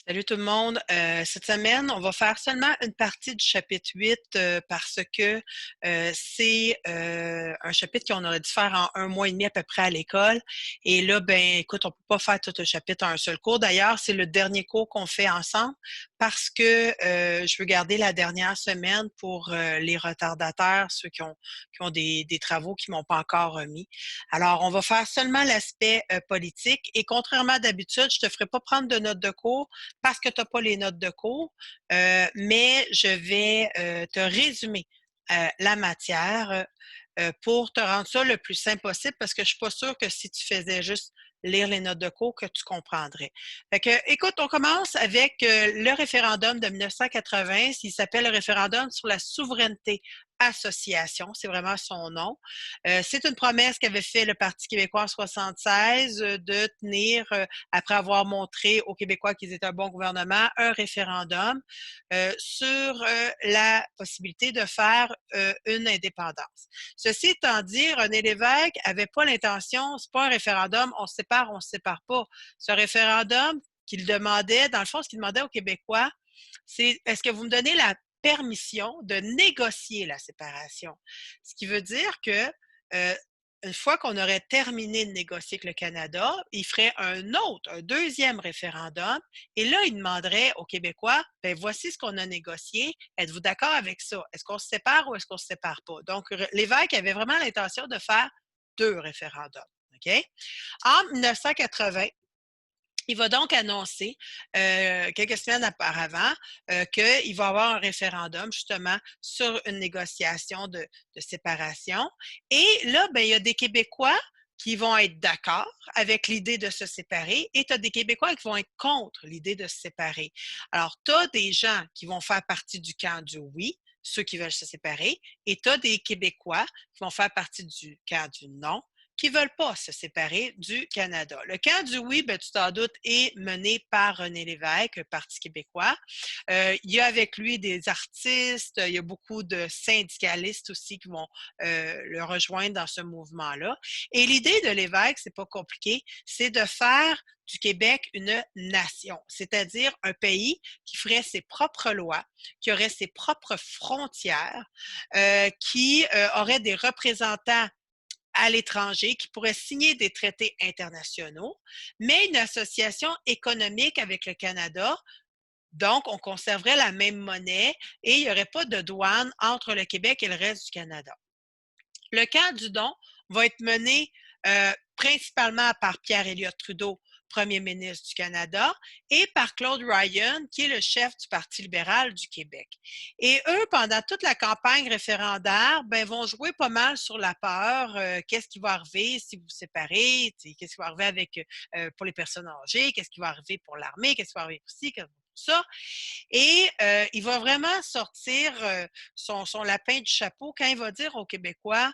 Salut tout le monde. Cette semaine, on va faire seulement une partie du chapitre 8 parce que c'est un chapitre qu'on aurait dû faire en un mois et demi à peu près à l'école. Et là, ben, écoute, on peut pas faire tout le chapitre en un seul cours. D'ailleurs, c'est le dernier cours qu'on fait ensemble parce que je veux garder la dernière semaine pour les retardataires, ceux qui ont des travaux qui m'ont pas encore remis. Alors, on va faire seulement l'aspect politique et contrairement à d'habitude, je te ferai pas prendre de notes de cours parce que tu n'as pas les notes de cours, mais je vais te résumer la matière pour te rendre ça le plus simple possible parce que je ne suis pas sûre que si tu faisais juste lire les notes de cours que tu comprendrais. Fait que, écoute, on commence avec le référendum de 1980. Il s'appelle le référendum sur la souveraineté association, c'est vraiment son nom. C'est une promesse qu'avait fait le Parti québécois en 76 de tenir après avoir montré aux Québécois qu'ils étaient un bon gouvernement, un référendum sur la possibilité de faire une indépendance. Ceci étant dit, René Lévesque n'avait pas l'intention, c'est pas un référendum, on se sépare pas. Ce référendum qu'il demandait, dans le fond, ce qu'il demandait aux Québécois, c'est est-ce que vous me donnez la permission de négocier la séparation? Ce qui veut dire que euh, une fois qu'on aurait terminé de négocier avec le Canada, il ferait un deuxième référendum, et là, il demanderait aux Québécois, ben voici ce qu'on a négocié, êtes-vous d'accord avec ça? Est-ce qu'on se sépare ou est-ce qu'on se sépare pas? Donc, l'évêque avait vraiment l'intention de faire deux référendums. OK? En 1980, il va donc annoncer, quelques semaines auparavant, qu'il va y avoir un référendum justement sur une négociation de séparation. Et là, ben, il y a des Québécois qui vont être d'accord avec l'idée de se séparer et tu as des Québécois qui vont être contre l'idée de se séparer. Alors, tu as des gens qui vont faire partie du camp du oui, ceux qui veulent se séparer, et tu as des Québécois qui vont faire partie du camp du non, qui ne veulent pas se séparer du Canada. Le camp du oui, ben, tu t'en doutes, est mené par René Lévesque, Parti québécois. Il y a avec lui des artistes, il y a beaucoup de syndicalistes aussi qui vont le rejoindre dans ce mouvement-là. Et l'idée de Lévesque, c'est pas compliqué, c'est de faire du Québec une nation, c'est-à-dire un pays qui ferait ses propres lois, qui aurait ses propres frontières, qui aurait des représentants à l'étranger qui pourrait signer des traités internationaux, mais une association économique avec le Canada. Donc, on conserverait la même monnaie et il n'y aurait pas de douane entre le Québec et le reste du Canada. Le camp du don va être mené principalement par Pierre Elliott Trudeau, premier ministre du Canada, et par Claude Ryan, qui est le chef du Parti libéral du Québec. Et eux, pendant toute la campagne référendaire, ben, vont jouer pas mal sur la peur. Qu'est-ce qui va arriver si vous vous séparez? Qu'est-ce qui va arriver avec, pour les personnes âgées? Qu'est-ce qui va arriver pour l'armée? Qu'est-ce qui va arriver aussi? Ça. Et il va vraiment sortir son lapin du chapeau quand il va dire aux Québécois,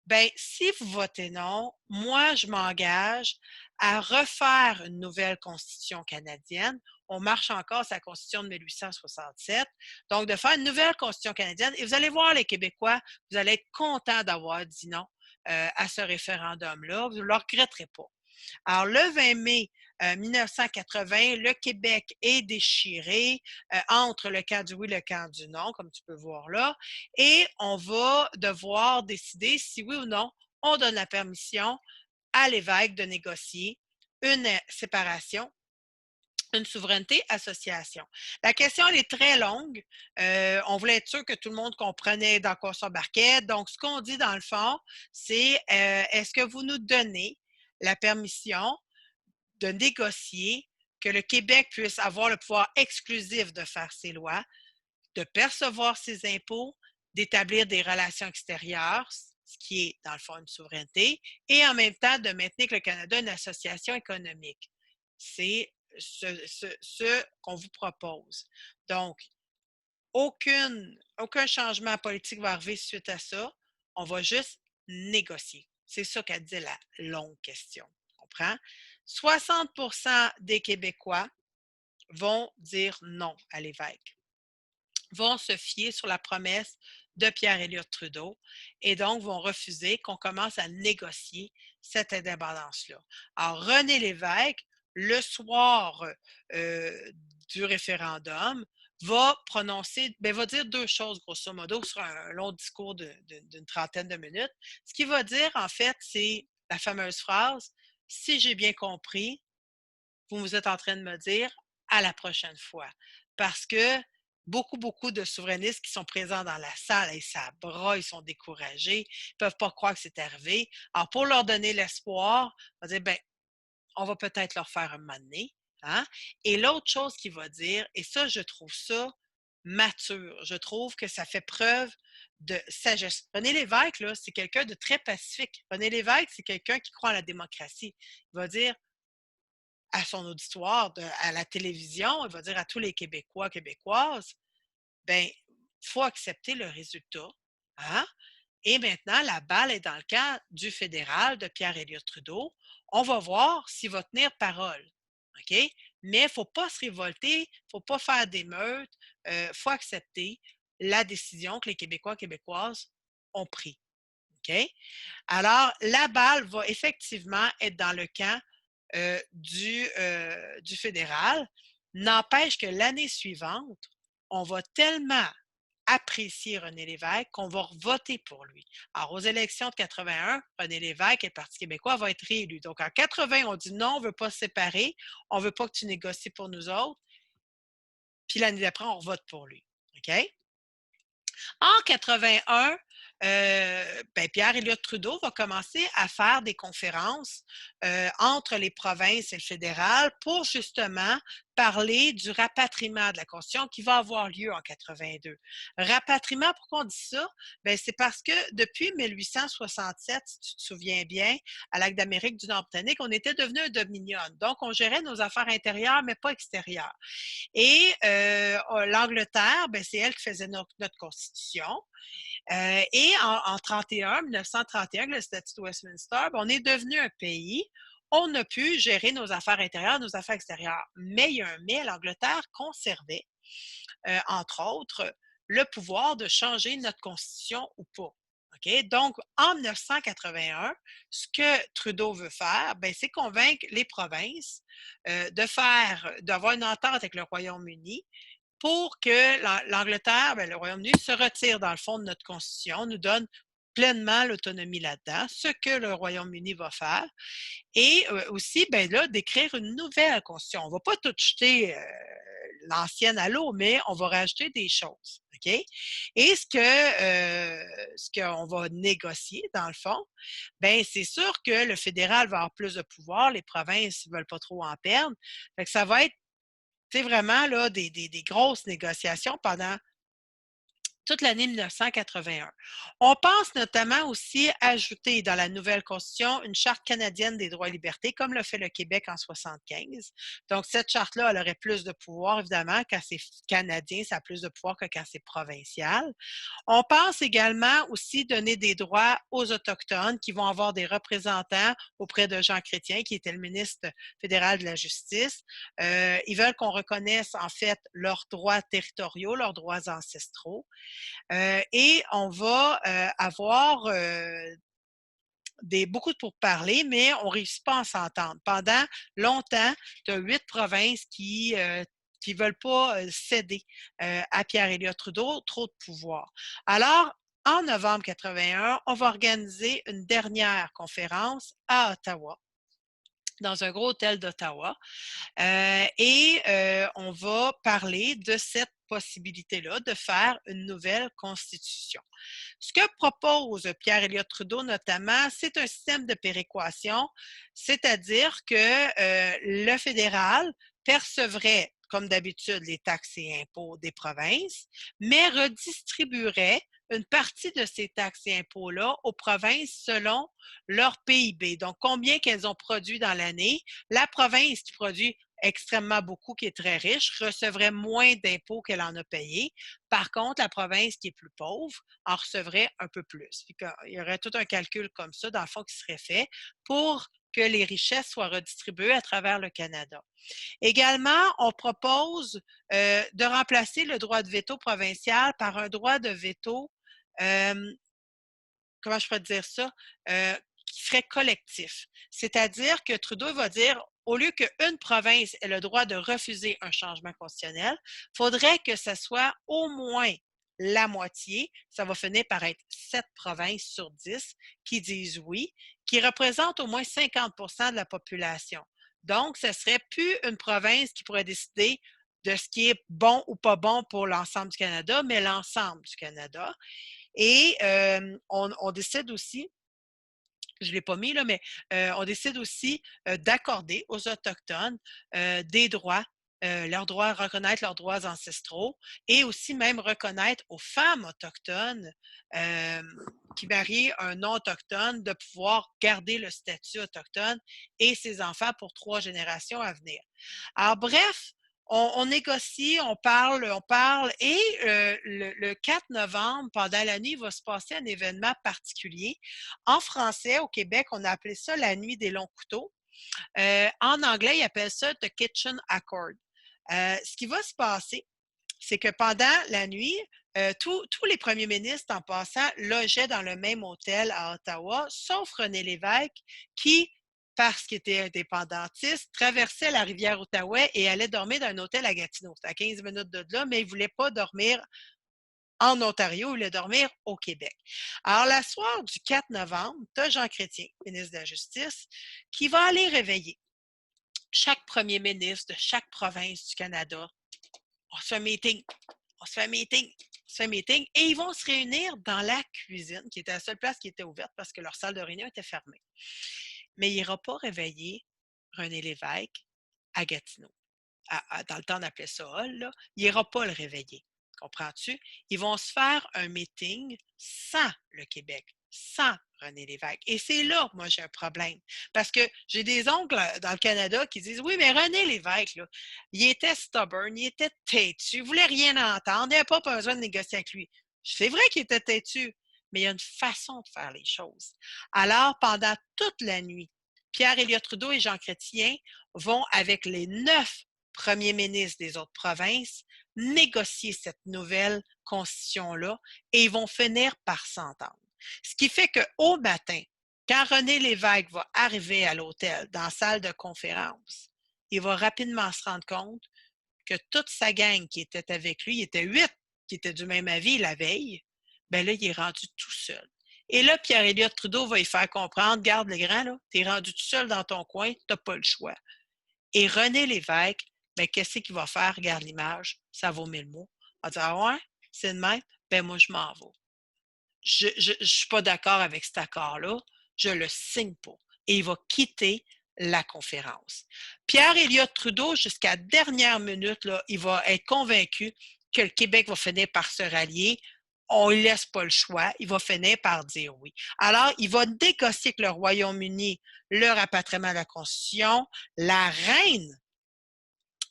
ben, si vous votez non, moi, je m'engage à refaire une nouvelle constitution canadienne. On marche encore sur la constitution de 1867. Donc, de faire une nouvelle constitution canadienne. Et vous allez voir, les Québécois, vous allez être contents d'avoir dit non à ce référendum-là. Vous ne le regretterez pas. Alors, le 20 mai 1980, le Québec est déchiré entre le camp du oui et le camp du non, comme tu peux voir là, et on va devoir décider si oui ou non on donne la permission à l'évêque de négocier une séparation, une souveraineté association. La question, elle est très longue. On voulait être sûr que tout le monde comprenait dans quoi on s'embarquait. Donc, ce qu'on dit dans le fond, c'est est-ce que vous nous donnez la permission de négocier, que le Québec puisse avoir le pouvoir exclusif de faire ses lois, de percevoir ses impôts, d'établir des relations extérieures, ce qui est dans le fond une souveraineté, et en même temps de maintenir que le Canada une association économique. C'est ce qu'on vous propose. Donc, aucun changement politique va arriver suite à ça. On va juste négocier. C'est ça qu'a dit la longue question. Tu comprends? 60 des Québécois vont dire non à l'évêque, vont se fier sur la promesse de Pierre Elliott Trudeau et donc vont refuser qu'on commence à négocier cette indépendance-là. Alors, René Lévesque le soir du référendum, va prononcer, ben, va dire deux choses, grosso modo, sur un long discours d'une trentaine de minutes. Ce qu'il va dire, en fait, c'est la fameuse phrase: si j'ai bien compris, vous êtes en train de me dire à la prochaine fois. Parce que beaucoup de souverainistes qui sont présents dans la salle, et ça braille, ils sont découragés, ils ne peuvent pas croire que c'est arrivé. Alors, pour leur donner l'espoir, on va dire, ben, on va peut-être leur faire un moment donné. Hein? Et l'autre chose qu'il va dire, et ça, je trouve ça mature, je trouve que ça fait preuve de sagesse. René Lévesque, là, c'est quelqu'un de très pacifique. René Lévesque, c'est quelqu'un qui croit en la démocratie. Il va dire à son auditoire, à la télévision, il va dire à tous les Québécois, Québécoises, ben, il faut accepter le résultat. Hein? Et maintenant, la balle est dans le camp du fédéral, de Pierre Elliott Trudeau. On va voir s'il va tenir parole. OK? Mais il ne faut pas se révolter, il ne faut pas faire d'émeute, il faut accepter la décision que les Québécois, Québécoises ont prise. OK? Alors, la balle va effectivement être dans le camp du fédéral. N'empêche que l'année suivante, on va tellement apprécier René Lévesque qu'on va voter pour lui. Alors, aux élections de 81, René Lévesque et le Parti québécois va être réélu. Donc, en 80, on dit non, on ne veut pas se séparer, on ne veut pas que tu négocies pour nous autres. Puis l'année d'après, on vote pour lui. OK? En 81, ben, Pierre Elliott Trudeau va commencer à faire des conférences entre les provinces et le fédéral pour justement parler du rapatriement de la Constitution qui va avoir lieu en 82. Rapatriement, pourquoi on dit ça? Ben, c'est parce que depuis 1867, si tu te souviens bien, à l'acte d'Amérique du Nord-Britannique, on était devenu un dominion. Donc, on gérait nos affaires intérieures, mais pas extérieures. Et l'Angleterre, ben, c'est elle qui faisait notre constitution. Et en 1931, le statut de Westminster, ben, on est devenu un pays. On a pu gérer nos affaires intérieures, nos affaires extérieures. Mais il y a un mais, l'Angleterre conservait, entre autres, le pouvoir de changer notre constitution ou pas. OK? Donc, en 1981, ce que Trudeau veut faire, ben, c'est convaincre les provinces d'avoir une entente avec le Royaume-Uni pour que l'Angleterre, ben, le Royaume-Uni, se retire dans le fond de notre constitution, nous donne pleinement l'autonomie là-dedans, ce que le Royaume-Uni va faire. Et aussi, ben là, d'écrire une nouvelle constitution. On ne va pas tout jeter l'ancienne à l'eau, mais on va rajouter des choses. OK? Et ce qu'on va négocier, dans le fond, ben c'est sûr que le fédéral va avoir plus de pouvoir, les provinces ne veulent pas trop en perdre. Fait que ça va être vraiment là, des grosses négociations pendant toute l'année 1981. On pense notamment aussi ajouter dans la nouvelle Constitution une charte canadienne des droits et libertés, comme l'a fait le Québec en 75. Donc, cette charte-là, elle aurait plus de pouvoir, évidemment, quand c'est canadien, ça a plus de pouvoir que quand c'est provincial. On pense également aussi donner des droits aux Autochtones qui vont avoir des représentants auprès de Jean Chrétien, qui était le ministre fédéral de la Justice. Ils veulent qu'on reconnaisse en fait leurs droits territoriaux, leurs droits ancestraux. Et on va avoir beaucoup de pourparlers, mais on ne réussit pas à s'entendre. Pendant longtemps, tu as 8 provinces qui ne veulent pas céder à Pierre Elliott Trudeau, trop de pouvoir. Alors, en novembre 81, on va organiser une dernière conférence à Ottawa, dans un gros hôtel d'Ottawa. On va parler de cette possibilité-là de faire une nouvelle constitution. Ce que propose Pierre Elliott Trudeau notamment, c'est un système de péréquation, c'est-à-dire que le fédéral percevrait, comme d'habitude, les taxes et impôts des provinces, mais redistribuerait une partie de ces taxes et impôts-là aux provinces selon leur PIB. Donc, combien qu'elles ont produit dans l'année. La province qui produit extrêmement beaucoup, qui est très riche, recevrait moins d'impôts qu'elle en a payé. Par contre, la province qui est plus pauvre en recevrait un peu plus. Puis il y aurait tout un calcul comme ça, dans le fond, qui serait fait pour que les richesses soient redistribuées à travers le Canada. Également, on propose de remplacer le droit de veto provincial par un droit de veto, comment je pourrais dire ça, qui serait collectif. C'est-à-dire que Trudeau va dire au lieu qu'une province ait le droit de refuser un changement constitutionnel, il faudrait que ce soit au moins la moitié, ça va finir par être 7 provinces sur 10 qui disent oui, qui représentent au moins 50% de la population. Donc, ce ne serait plus une province qui pourrait décider de ce qui est bon ou pas bon pour l'ensemble du Canada, mais l'ensemble du Canada. Et on décide aussi, je ne l'ai pas mis là, mais on décide aussi d'accorder aux Autochtones des droits, leurs droits, reconnaître leurs droits ancestraux et aussi même reconnaître aux femmes autochtones euh, qui marient un non-autochtone de pouvoir garder le statut autochtone et ses enfants pour 3 générations à venir. Alors bref, on négocie, on parle et le 4 novembre, pendant la nuit, il va se passer un événement particulier. En français, au Québec, on a appelé ça la nuit des longs couteaux. En anglais, ils appellent ça The Kitchen Accord. Ce qui va se passer, c'est que pendant la nuit, tous les premiers ministres, en passant, logeaient dans le même hôtel à Ottawa, sauf René Lévesque, qui, parce qu'il était indépendantiste, traversait la rivière Outaouais et allait dormir dans un hôtel à Gatineau. C'était à 15 minutes de là, mais il ne voulait pas dormir en Ontario, il voulait dormir au Québec. Alors, la soirée du 4 novembre, tu as Jean Chrétien, ministre de la Justice, qui va aller réveiller chaque premier ministre de chaque province du Canada. On se fait un meeting, on se fait un meeting, on se fait un meeting, et ils vont se réunir dans la cuisine, qui était la seule place qui était ouverte parce que leur salle de réunion était fermée. Mais il n'ira pas réveiller René Lévesque à Gatineau. Dans le temps, on appelait ça Hall, là. Il n'ira pas le réveiller. Comprends-tu? Ils vont se faire un meeting sans le Québec, sans René Lévesque. Et c'est là, moi, j'ai un problème. Parce que j'ai des oncles dans le Canada qui disent oui, mais René Lévesque, là, il était stubborn, il était têtu, il ne voulait rien entendre, il n'y avait pas besoin de négocier avec lui. C'est vrai qu'il était têtu, mais il y a une façon de faire les choses. Alors, pendant toute la nuit, Pierre-Éliott Trudeau et Jean Chrétien vont avec les 9 premiers ministres des autres provinces négocier cette nouvelle constitution-là et ils vont finir par s'entendre. Ce qui fait qu'au matin, quand René Lévesque va arriver à l'hôtel, dans la salle de conférence, il va rapidement se rendre compte que toute sa gang qui était avec lui, il était 8 qui étaient du même avis la veille, bien là, il est rendu tout seul. Et là, Pierre-Éliott Trudeau va y faire comprendre, garde les grands, là, t'es rendu tout seul dans ton coin, t'as pas le choix. Et René Lévesque, ben, qu'est-ce qu'il va faire? Regarde l'image, ça vaut 1000 mots. On va dire, ah ouais, c'est de même, ben moi, je m'en vais. Je ne suis pas d'accord avec cet accord-là, je le signe pas. Et il va quitter la conférence. Pierre-Éliott Trudeau, jusqu'à la dernière minute, là, il va être convaincu que le Québec va finir par se rallier. On ne lui laisse pas le choix. Il va finir par dire oui. Alors, il va négocier avec le Royaume-Uni le rapatriement de la Constitution. La reine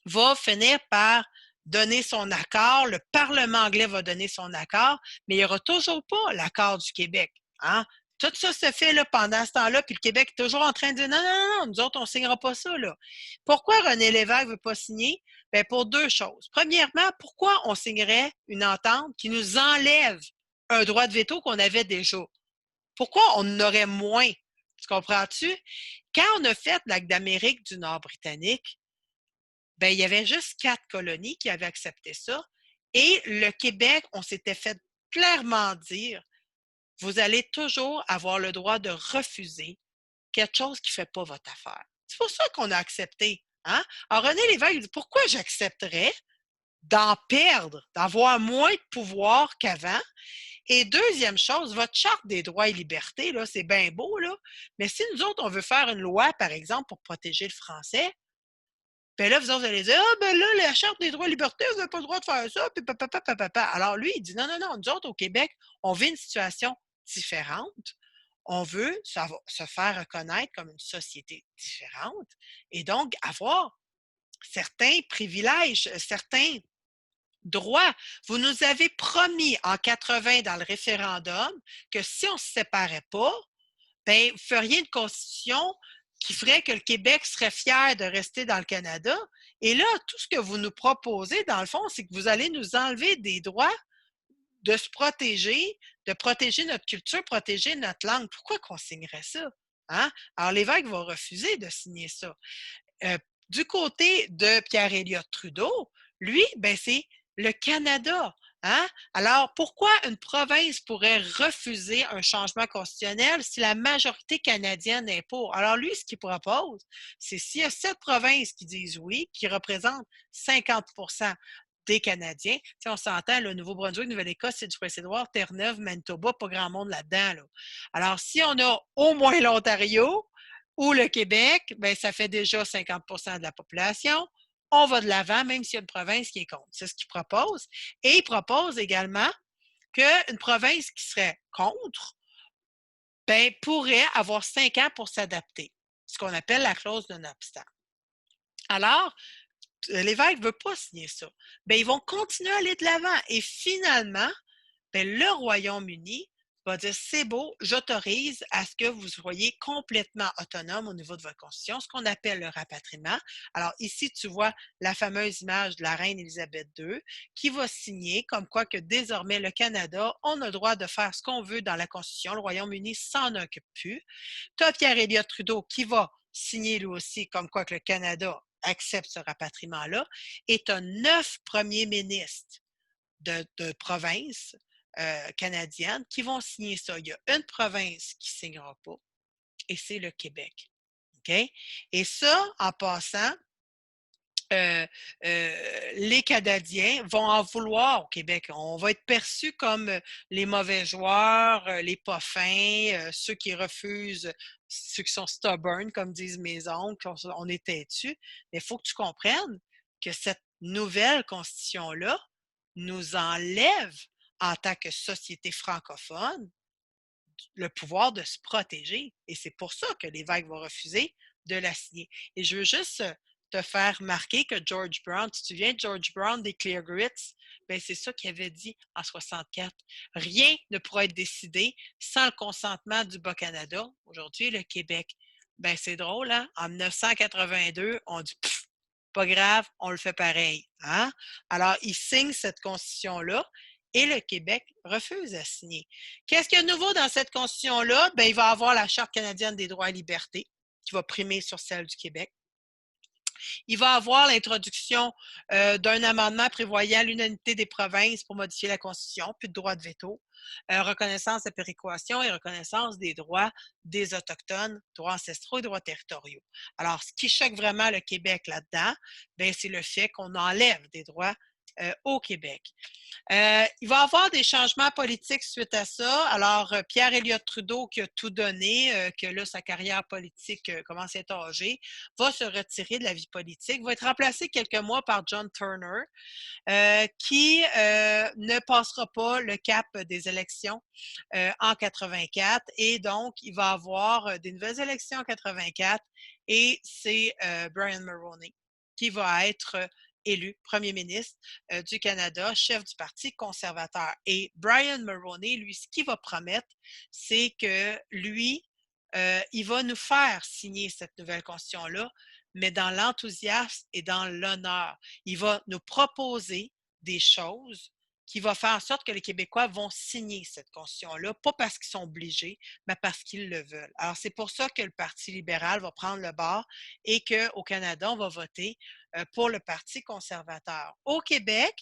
va finir par donner son accord, le Parlement anglais va donner son accord, mais il n'y aura toujours pas l'accord du Québec. Hein? Tout ça se fait là, pendant ce temps-là, puis le Québec est toujours en train de dire non, non, non, nous autres, on ne signera pas ça. Là. Pourquoi René Lévesque ne veut pas signer? Bien, pour 2 choses. Premièrement, pourquoi on signerait une entente qui nous enlève un droit de veto qu'on avait déjà? Pourquoi on en aurait moins? Tu comprends-tu? Quand on a fait l'acte d'Amérique du Nord britannique, ben, il y avait juste 4 colonies qui avaient accepté ça. Et le Québec, on s'était fait clairement dire, vous allez toujours avoir le droit de refuser quelque chose qui ne fait pas votre affaire. C'est pour ça qu'on a accepté. Hein? Alors, René Lévesque dit, pourquoi j'accepterais d'en perdre, d'avoir moins de pouvoir qu'avant? Et deuxième chose, votre charte des droits et libertés, là, c'est bien beau, là, mais si nous autres, on veut faire une loi, par exemple, pour protéger le français, ben là, vous autres, vous allez dire, ah, ben là, la Charte des droits et libertés, vous n'avez pas le droit de faire ça, puis papa, papa. Alors lui, il dit, non, non, non, nous autres, au Québec, on vit une situation différente. On veut se faire reconnaître comme une société différente et donc avoir certains privilèges, certains droits. Vous nous avez promis en 80 dans le référendum que si on ne se séparait pas, ben, vous feriez une constitution qui ferait que le Québec serait fier de rester dans le Canada. Et là, tout ce que vous nous proposez, dans le fond, c'est que vous allez nous enlever des droits de se protéger, de protéger notre culture, protéger notre langue. Pourquoi qu'on signerait ça? Hein? Alors, l'évêque va refuser de signer ça. Euh, du côté de Pierre Elliott Trudeau, lui, ben, c'est le Canada. Hein? Alors, pourquoi une province pourrait refuser un changement constitutionnel si la majorité canadienne est pour? Alors, lui, ce qu'il propose, c'est s'il y a 7 provinces qui disent oui, qui représentent 50 des Canadiens. Tu sais, on s'entend, le Nouveau-Brunswick, Nouvelle-Écosse, c'est du Prince-Édouard, Terre-Neuve, Manitoba, pas grand monde là-dedans. Là. Alors, si on a au moins l'Ontario ou le Québec, ben, ça fait déjà 50 de la population. On va de l'avant, même s'il y a une province qui est contre. C'est ce qu'il propose. Et il propose également qu'une province qui serait contre ben, pourrait avoir 5 ans pour s'adapter, ce qu'on appelle la clause de non-obstant. Alors, l'évêque ne veut pas signer ça. Ben, ils vont continuer à aller de l'avant. Et finalement, ben, le Royaume-Uni va dire c'est beau, j'autorise à ce que vous soyez complètement autonome au niveau de votre constitution, ce qu'on appelle le rapatriement. Alors ici, tu vois la fameuse image de la reine Élisabeth II qui va signer comme quoi que désormais le Canada, on a le droit de faire ce qu'on veut dans la constitution. Le Royaume-Uni s'en occupe plus. Tu as Pierre Elliott Trudeau qui va signer lui aussi comme quoi que le Canada accepte ce rapatriement-là. Et tu as 9 premiers ministres de provinces canadiennes qui vont signer ça. Il y a une province qui ne signera pas et c'est le Québec. OK? Et ça, en passant, euh, les Canadiens vont en vouloir au Québec. On va être perçus comme les mauvais joueurs, les pas fins, ceux qui refusent, ceux qui sont stubborn, comme disent mes oncles, on est têtus. Mais il faut que tu comprennes que cette nouvelle constitution-là nous enlève, en tant que société francophone, le pouvoir de se protéger. Et c'est pour ça que l'évêque va refuser de la signer. Et je veux juste te faire remarquer que George Brown, tu te souviens de George Brown des Clear Grits? Ben, c'est ça qu'il avait dit en 64. Rien ne pourra être décidé sans le consentement du Bas-Canada. Aujourd'hui, le Québec. Ben, c'est drôle, hein? En 1982, on dit pas grave, on le fait pareil. Hein? Alors, il signe cette constitution-là et le Québec refuse à signer. Qu'est-ce qu'il y a de nouveau dans cette constitution-là? Ben, il va avoir la Charte canadienne des droits et libertés qui va primer sur celle du Québec. Il va avoir l'introduction d'un amendement prévoyant l'unanimité des provinces pour modifier la Constitution, plus de droit de veto, reconnaissance de péréquation et reconnaissance des droits des Autochtones, droits ancestraux et droits territoriaux. Alors, ce qui choque vraiment le Québec là-dedans, ben, c'est le fait qu'on enlève des droits au Québec. Il va y avoir des changements politiques suite à ça. Alors, Pierre Elliott Trudeau, qui a tout donné, que là, sa carrière politique commence à être âgée, va se retirer de la vie politique, va être remplacé quelques mois par John Turner, qui ne passera pas le cap des élections en 84. Et donc, il va y avoir des nouvelles élections en 84 et c'est Brian Mulroney qui va être élu premier ministre du Canada, chef du Parti conservateur. Et Brian Mulroney, lui, ce qu'il va promettre, c'est que lui, il va nous faire signer cette nouvelle constitution-là, mais dans l'enthousiasme et dans l'honneur. Il va nous proposer des choses qui vont faire en sorte que les Québécois vont signer cette constitution-là, pas parce qu'ils sont obligés, mais parce qu'ils le veulent. Alors, c'est pour ça que le Parti libéral va prendre le bord et qu'au Canada, on va voter pour le Parti conservateur. Au Québec,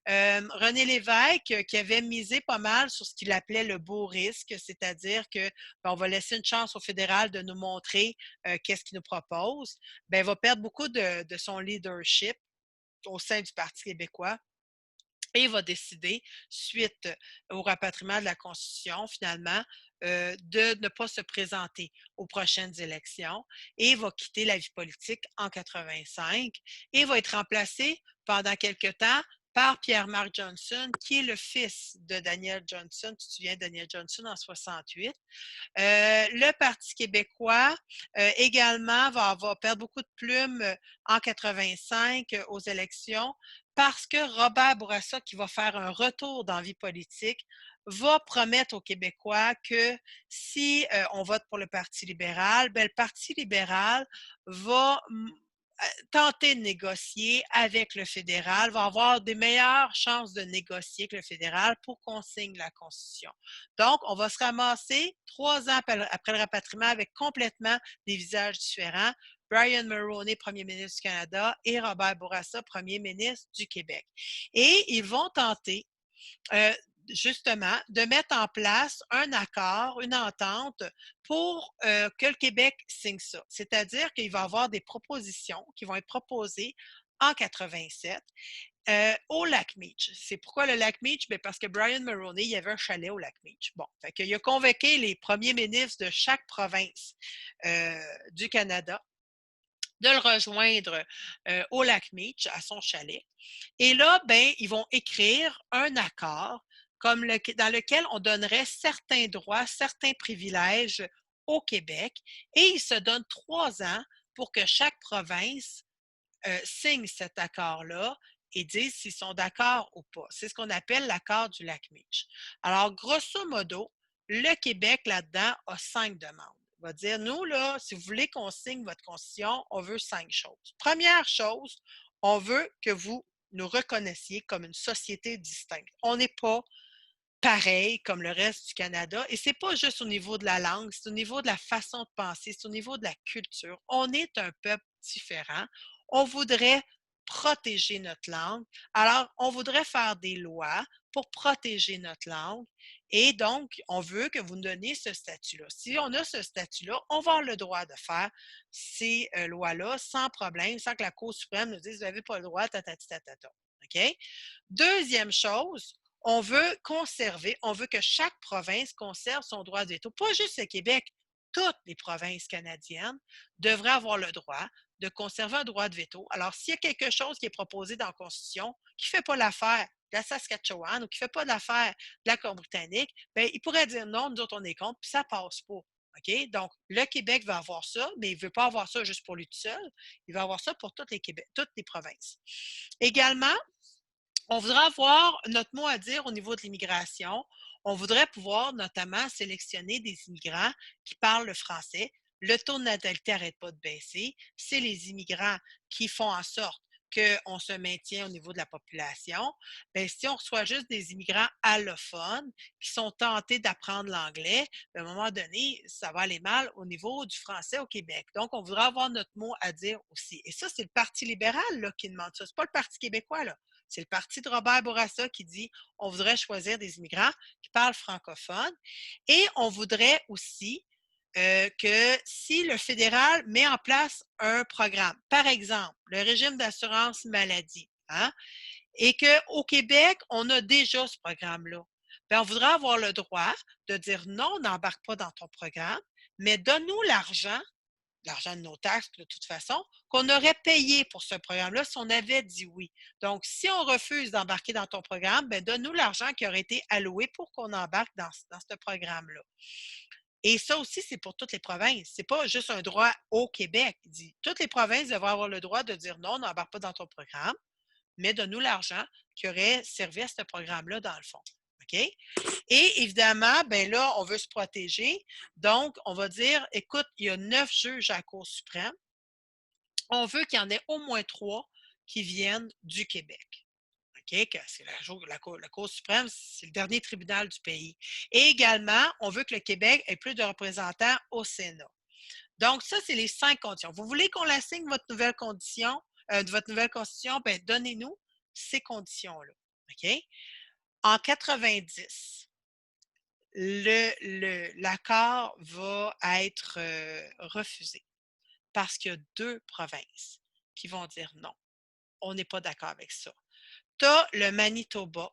René Lévesque, qui avait misé pas mal sur ce qu'il appelait le beau risque, c'est-à-dire que ben, on va laisser une chance au fédéral de nous montrer qu'est-ce qu'il nous propose, ben, va perdre beaucoup de son leadership au sein du Parti québécois et va décider, suite au rapatriement de la Constitution, finalement, de ne pas se présenter aux prochaines élections et va quitter la vie politique en 85 et va être remplacé pendant quelque temps par Pierre-Marc Johnson, qui est le fils de Daniel Johnson. Tu te souviens de Daniel Johnson en 68. Le Parti québécois également va perdre beaucoup de plumes en 85 aux élections parce que Robert Bourassa, qui va faire un retour dans la vie politique, va promettre aux Québécois que si on vote pour le Parti libéral, ben, le Parti libéral va tenter de négocier avec le fédéral, va avoir des meilleures chances de négocier avec le fédéral pour qu'on signe la Constitution. Donc, on va se ramasser 3 ans après le rapatriement avec complètement des visages différents. Brian Mulroney, premier ministre du Canada, et Robert Bourassa, premier ministre du Québec. Et ils vont tenter justement, de mettre en place un accord, une entente pour que le Québec signe ça. C'est-à-dire qu'il va y avoir des propositions qui vont être proposées en 87 au lac Meach. C'est pourquoi le lac Meach? Bien, parce que Brian Mulroney, il y avait un chalet au lac Meach. Bon, fait qu'il a convoqué les premiers ministres de chaque province du Canada de le rejoindre au lac Meach, à son chalet. Et là, ben, ils vont écrire un accord dans lequel on donnerait certains droits, certains privilèges au Québec. Et ils se donnent 3 ans pour que chaque province signe cet accord-là et disent s'ils sont d'accord ou pas. C'est ce qu'on appelle l'accord du lac Meach. Alors, grosso modo, le Québec, là-dedans, a 5 demandes. Il va dire, nous, là, si vous voulez qu'on signe votre constitution, on veut 5 choses. Première chose, on veut que vous nous reconnaissiez comme une société distincte. On n'est pas pareil comme le reste du Canada. Et c'est pas juste au niveau de la langue, c'est au niveau de la façon de penser, c'est au niveau de la culture. On est un peuple différent. On voudrait protéger notre langue. Alors, on voudrait faire des lois pour protéger notre langue. Et donc, on veut que vous nous donniez ce statut-là. Si on a ce statut-là, on va avoir le droit de faire ces lois-là sans problème, sans que la Cour suprême nous dise, vous n'avez pas le droit, tatati, tatata. OK? Deuxième chose, on veut conserver, on veut que chaque province conserve son droit de veto. Pas juste le Québec, toutes les provinces canadiennes devraient avoir le droit de conserver un droit de veto. Alors, s'il y a quelque chose qui est proposé dans la Constitution qui ne fait pas l'affaire de la Saskatchewan ou qui ne fait pas l'affaire de la Colombie-Britannique, bien, il pourrait dire non, nous autres, on est contre, puis ça passe pas. OK? Donc, le Québec va avoir ça, mais il ne veut pas avoir ça juste pour lui tout seul. Il va avoir ça pour toutes les provinces. Également, on voudrait avoir notre mot à dire au niveau de l'immigration. On voudrait pouvoir notamment sélectionner des immigrants qui parlent le français. Le taux de natalité n'arrête pas de baisser. C'est les immigrants qui font en sorte qu'on se maintient au niveau de la population. Bien, si on reçoit juste des immigrants allophones qui sont tentés d'apprendre l'anglais, à un moment donné, ça va aller mal au niveau du français au Québec. Donc, on voudrait avoir notre mot à dire aussi. Et ça, c'est le Parti libéral là, qui demande ça. Ce n'est pas le Parti québécois. Là. C'est le parti de Robert Bourassa qui dit on voudrait choisir des immigrants qui parlent francophone et on voudrait aussi que si le fédéral met en place un programme, par exemple, le régime d'assurance maladie, hein, et qu'au Québec, on a déjà ce programme-là, bien, on voudrait avoir le droit de dire non, on n'embarque pas dans ton programme, mais donne-nous l'argent de nos taxes de toute façon, qu'on aurait payé pour ce programme-là si on avait dit oui. Donc, si on refuse d'embarquer dans ton programme, bien, donne-nous l'argent qui aurait été alloué pour qu'on embarque dans ce programme-là. Et ça aussi, c'est pour toutes les provinces. Ce n'est pas juste un droit au Québec. Il dit, toutes les provinces devraient avoir le droit de dire non, on n'embarque pas dans ton programme, mais donne-nous l'argent qui aurait servi à ce programme-là dans le fond. OK? Et évidemment, ben là, on veut se protéger. Donc, on va dire, écoute, il y a 9 juges à la Cour suprême. On veut qu'il y en ait au moins 3 qui viennent du Québec. OK? C'est la Cour suprême, c'est le dernier tribunal du pays. Et également, on veut que le Québec ait plus de représentants au Sénat. Donc, ça, c'est les 5 conditions. Vous voulez qu'on la signe, votre nouvelle condition, votre nouvelle constitution? Bien, donnez-nous ces conditions-là. OK? En 90, l'accord va être refusé parce qu'il y a 2 provinces qui vont dire non, on n'est pas d'accord avec ça. Tu as le Manitoba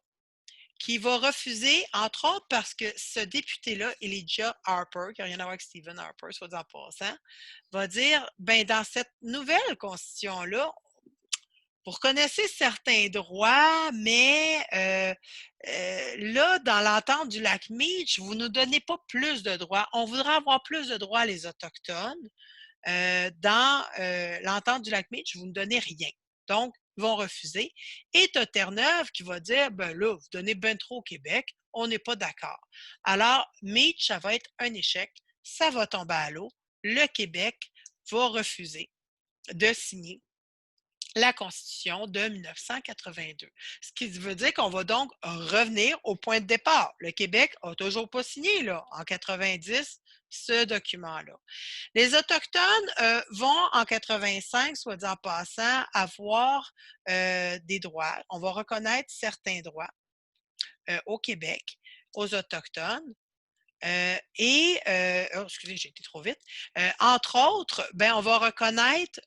qui va refuser, entre autres parce que ce député-là, Elijah Harper, qui n'a rien à voir avec Stephen Harper, soit dit en passant, va dire, ben dans cette nouvelle constitution-là, vous reconnaissez certains droits, mais là, dans l'entente du lac Meach, vous ne nous donnez pas plus de droits. On voudrait avoir plus de droits, les Autochtones. Dans l'entente du lac Meach, vous ne donnez rien. Donc, ils vont refuser. Et tu as Terre-Neuve qui va dire, ben là, vous donnez bien trop au Québec, on n'est pas d'accord. Alors, Meach, ça va être un échec, ça va tomber à l'eau. Le Québec va refuser de signer la Constitution de 1982. Ce qui veut dire qu'on va donc revenir au point de départ. Le Québec n'a toujours pas signé là, en 90 ce document-là. Les Autochtones vont en 85, soit dit en passant, avoir des droits. On va reconnaître certains droits au Québec aux Autochtones. Oh, excusez, j'ai été trop vite. Entre autres, ben, on va reconnaître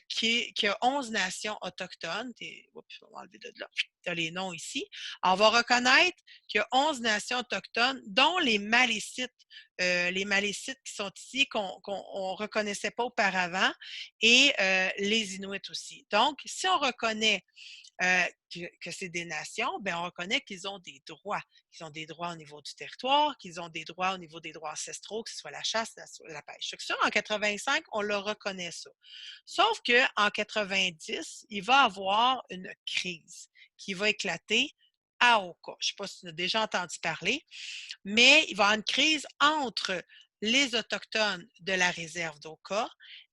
qu'il y a 11 nations autochtones. Oups, je vais m'enlever de là. Tu as les noms ici. On va reconnaître qu'il y a 11 nations autochtones, dont les Malécites. Les Malécites qui sont ici, qu'on ne reconnaissait pas auparavant, et les Inuits aussi. Donc, si on reconnaît que c'est des nations, bien, on reconnaît qu'ils ont des droits. Qu'ils ont des droits au niveau du territoire, qu'ils ont des droits au niveau des droits ancestraux, que ce soit la chasse, la pêche. Donc ça, en 85, on le reconnaît ça. Sauf qu'en 90, il va y avoir une crise qui va éclater à Oka. Je ne sais pas si tu as déjà entendu parler, mais il va y avoir une crise entre les Autochtones de la réserve d'Oka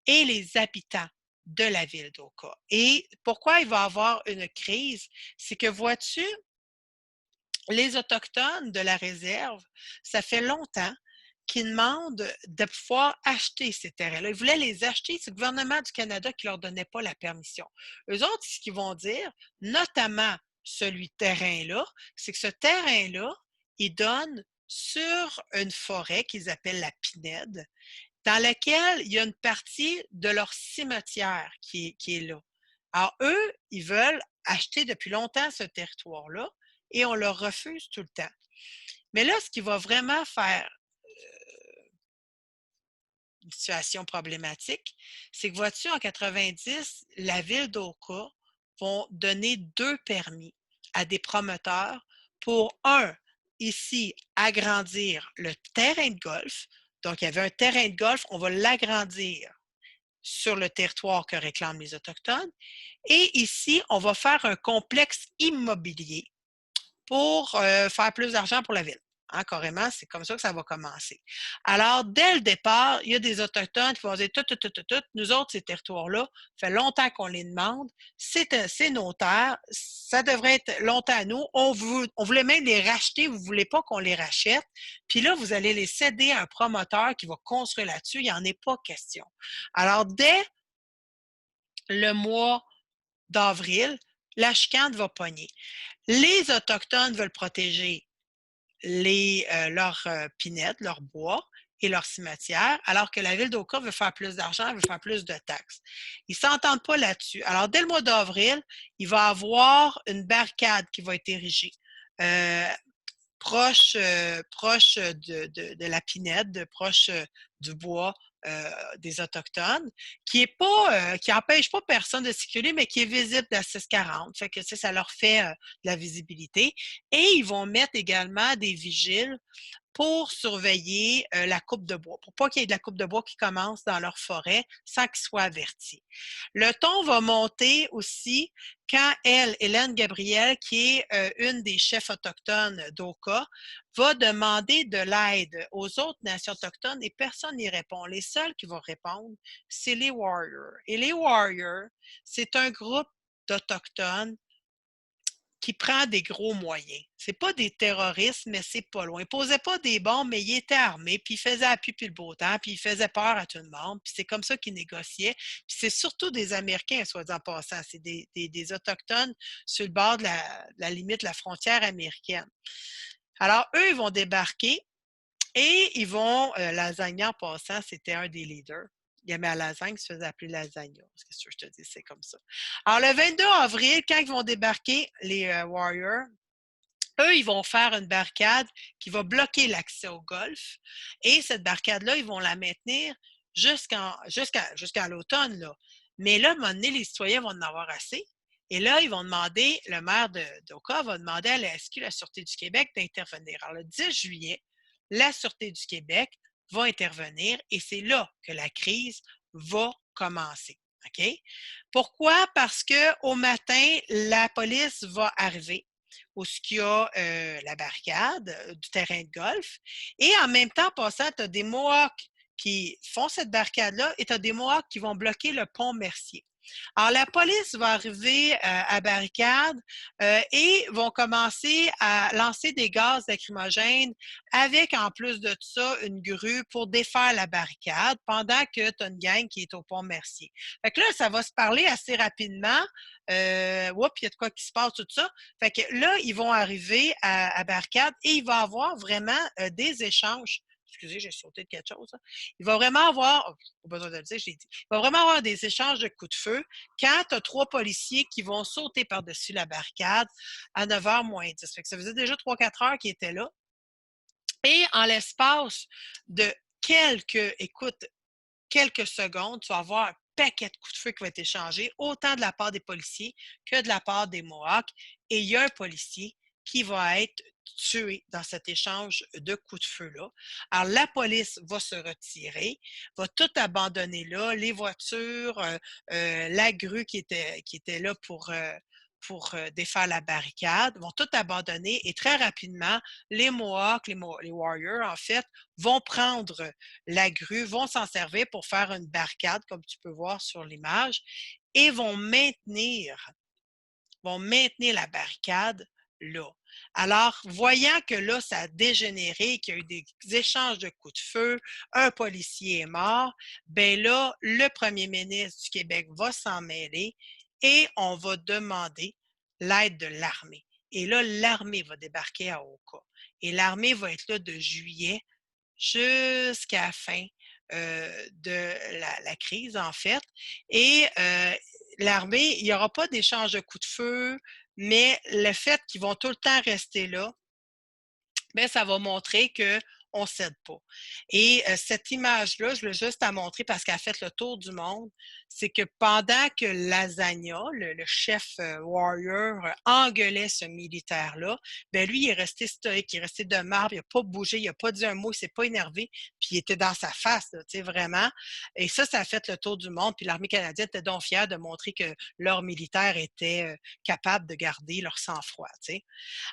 et les habitants de la ville d'Oka. Et pourquoi il va y avoir une crise? C'est que, vois-tu, les Autochtones de la réserve, ça fait longtemps qu'ils demandent de pouvoir acheter ces terrains-là. Ils voulaient les acheter, c'est le gouvernement du Canada qui ne leur donnait pas la permission. Eux autres, ce qu'ils vont dire, notamment celui de terrain-là, c'est que ce terrain-là, il donne sur une forêt qu'ils appellent la Pinède, dans laquelle il y a une partie de leur cimetière qui est là. Alors, eux, ils veulent acheter depuis longtemps ce territoire-là et on leur refuse tout le temps. Mais là, ce qui va vraiment faire une situation problématique, c'est que, vois-tu, en 90, la ville d'Oka vont donner 2 permis à des promoteurs pour, un, ici, agrandir le terrain de golf. Donc, il y avait un terrain de golf, on va l'agrandir sur le territoire que réclament les Autochtones. Et ici, on va faire un complexe immobilier pour faire plus d'argent pour la ville. Hein, carrément, c'est comme ça que ça va commencer. Alors, dès le départ, il y a des Autochtones qui vont dire tout, nous autres, ces territoires-là, ça fait longtemps qu'on les demande, c'est nos terres, ça devrait être longtemps à nous, on voulait même les racheter, vous ne voulez pas qu'on les rachète, puis là, vous allez les céder à un promoteur qui va construire là-dessus, il n'y en est pas question. Alors, dès le mois d'avril, la chicane va pogner. Les Autochtones veulent protéger leurs pinettes, leurs bois et leurs cimetières, alors que la ville d'Oka veut faire plus d'argent, veut faire plus de taxes. Ils ne s'entendent pas là-dessus. Alors, dès le mois d'avril, il va y avoir une barricade qui va être érigée. Proche de la pinède, proche du bois des Autochtones, qui empêche pas personne de circuler, mais qui est visible de la 640. Fait que ça leur fait de la visibilité. Et ils vont mettre également des vigiles pour surveiller la coupe de bois, pour pas qu'il y ait de la coupe de bois qui commence dans leur forêt sans qu'ils soient avertis. Le ton va monter aussi quand elle, Hélène Gabriel, qui est une des chefs autochtones d'Oka, va demander de l'aide aux autres nations autochtones et personne n'y répond. Les seuls qui vont répondre, c'est les Warriors. Et les Warriors, c'est un groupe d'Autochtones qui prend des gros moyens. C'est pas des terroristes, mais c'est pas loin. Ils posaient pas des bombes, mais ils étaient armés, puis ils faisaient appui puis le beau temps, puis ils faisaient peur à tout le monde, puis c'est comme ça qu'ils négociaient. Puis c'est surtout des Américains, soit dit en passant, c'est des Autochtones sur le bord de la limite, de la frontière américaine. Alors, eux, ils vont débarquer et ils vont, Lasagna en passant, c'était un des leaders. Il aimait la lasagne, il se faisait appeler lasagna. Qu'est-ce que je te dis, c'est comme ça. Alors, le 22 avril, quand ils vont débarquer, les Warriors, eux, ils vont faire une barricade qui va bloquer l'accès au golfe. Et cette barricade-là, ils vont la maintenir jusqu'à l'automne. Là. Mais là, à un moment donné, les citoyens vont en avoir assez. Et là, ils vont demander, le maire d'Oka va demander à la SQ, la Sûreté du Québec, d'intervenir. Alors, le 10 juillet, la Sûreté du Québec va intervenir et c'est là que la crise va commencer. OK? Pourquoi? Parce qu'au matin, la police va arriver où il y a la barricade du terrain de golf. Et en même temps, passant, tu as des Mohawks qui font cette barricade-là et tu as des Mohawks qui vont bloquer le pont Mercier. Alors, la police va arriver à barricade et vont commencer à lancer des gaz lacrymogènes avec, en plus de ça, une grue pour défaire la barricade pendant que tu as une gang qui est au pont Mercier. Fait que là, ça va se parler assez rapidement. Oups, il y a de quoi qui se passe, tout ça. Fait que là, ils vont arriver à barricade et il va y avoir vraiment des échanges. Excusez, j'ai sauté de quelque chose. Là. Il va vraiment avoir, pas besoin de le dire, j'ai dit, il va vraiment avoir des échanges de coups de feu quand tu as 3 policiers qui vont sauter par-dessus la barricade à 9h moins 10. Fait que ça faisait déjà 3-4 heures qu'ils étaient là. Et en l'espace de écoute, quelques secondes, tu vas avoir un paquet de coups de feu qui va être échangé, autant de la part des policiers que de la part des Mohawks. Et il y a un policier qui va être tué dans cet échange de coups de feu-là. Alors, la police va se retirer, va tout abandonner là, les voitures, la grue qui était là pour défaire la barricade, vont tout abandonner et très rapidement, les Mohawks, les Warriors, en fait, vont prendre la grue, vont s'en servir pour faire une barricade, comme tu peux voir sur l'image, et vont maintenir la barricade là. Alors, voyant que là, ça a dégénéré, qu'il y a eu des échanges de coups de feu, un policier est mort, bien là, le premier ministre du Québec va s'en mêler et on va demander l'aide de l'armée. Et là, l'armée va débarquer à Oka. Et l'armée va être là de juillet jusqu'à la fin de la crise, en fait. Et l'armée, il n'y aura pas d'échange de coups de feu, mais le fait qu'ils vont tout le temps rester là, bien, ça va montrer qu'on ne cède pas. Et cette image-là, je voulais juste la montrer parce qu'elle a fait le tour du monde. C'est que pendant que Lasagna, le chef warrior, engueulait ce militaire-là, bien lui, il est resté stoïque, il est resté de marbre, il n'a pas bougé, il n'a pas dit un mot, il ne s'est pas énervé, puis il était dans sa face, tu sais, vraiment. Et ça a fait le tour du monde. Puis l'armée canadienne était donc fière de montrer que leurs militaires étaient capables de garder leur sang-froid, tu sais.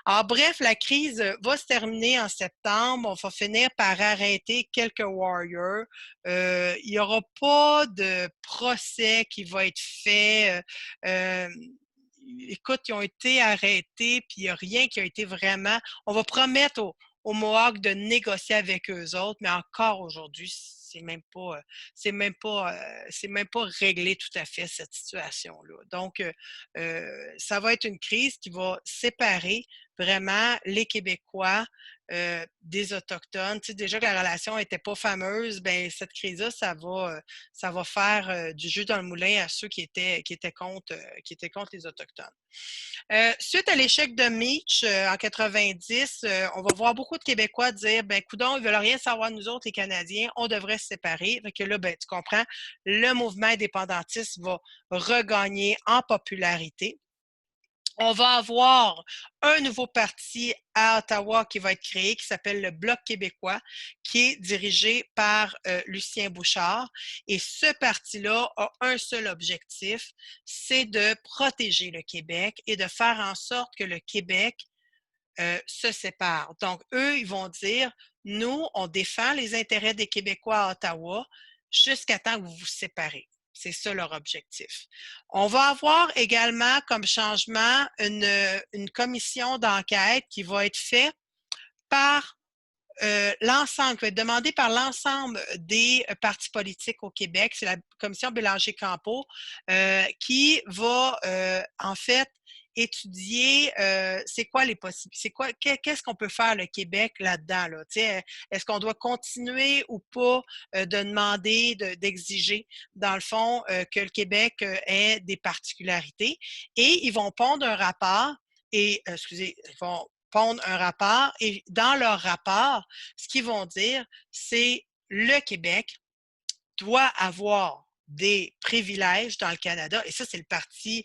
Alors, bref, la crise va se terminer en septembre. On va finir par arrêter quelques warriors. Il n'y aura pas de procès qui va être fait. Écoute, ils ont été arrêtés, puis il n'y a rien qui a été vraiment. On va promettre aux Mohawks de négocier avec eux autres, mais encore aujourd'hui, c'est même pas réglé tout à fait cette situation-là. Donc, ça va être une crise qui va séparer vraiment les Québécois des Autochtones. Tu sais, déjà que la relation n'était pas fameuse, ben cette crise-là, ça va faire du jus dans le moulin à ceux qui étaient contre les Autochtones. Suite à l'échec de Mitch en 90, on va voir beaucoup de Québécois dire ben coudonc, ils veulent rien savoir de nous autres, les Canadiens, on devrait se séparer. Fait que là, ben, tu comprends, le mouvement indépendantiste va regagner en popularité. On va avoir un nouveau parti à Ottawa qui va être créé, qui s'appelle le Bloc québécois, qui est dirigé par Lucien Bouchard. Et ce parti-là a un seul objectif, c'est de protéger le Québec et de faire en sorte que le Québec se sépare. Donc, eux, ils vont dire, nous, on défend les intérêts des Québécois à Ottawa jusqu'à temps que vous vous séparez. C'est ça leur objectif. On va avoir également comme changement une commission d'enquête qui va être faite par l'ensemble, qui va être demandée par l'ensemble des partis politiques au Québec. C'est la commission Bélanger-Campeau qui va en fait étudier c'est quoi les possibilités, qu'est-ce qu'on peut faire le Québec là-dedans, là. Tu sais, est-ce qu'on doit continuer ou pas de demander, d'exiger, dans le fond, que le Québec ait des particularités. Et ils vont pondre un rapport excusez, ils vont pondre un rapport et dans leur rapport, ce qu'ils vont dire, c'est le Québec doit avoir des privilèges dans le Canada, et ça, c'est le Parti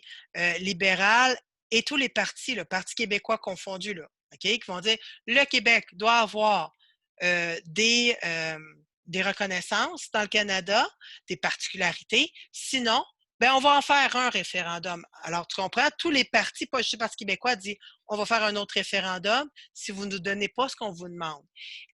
libéral et tous les partis, le Parti québécois confondu, là, OK, qui vont dire le Québec doit avoir des reconnaissances dans le Canada, des particularités, sinon, ben, on va en faire un référendum. Alors, tu comprends, tous les partis, pas juste le Parti québécois, dit on va faire un autre référendum si vous ne nous donnez pas ce qu'on vous demande.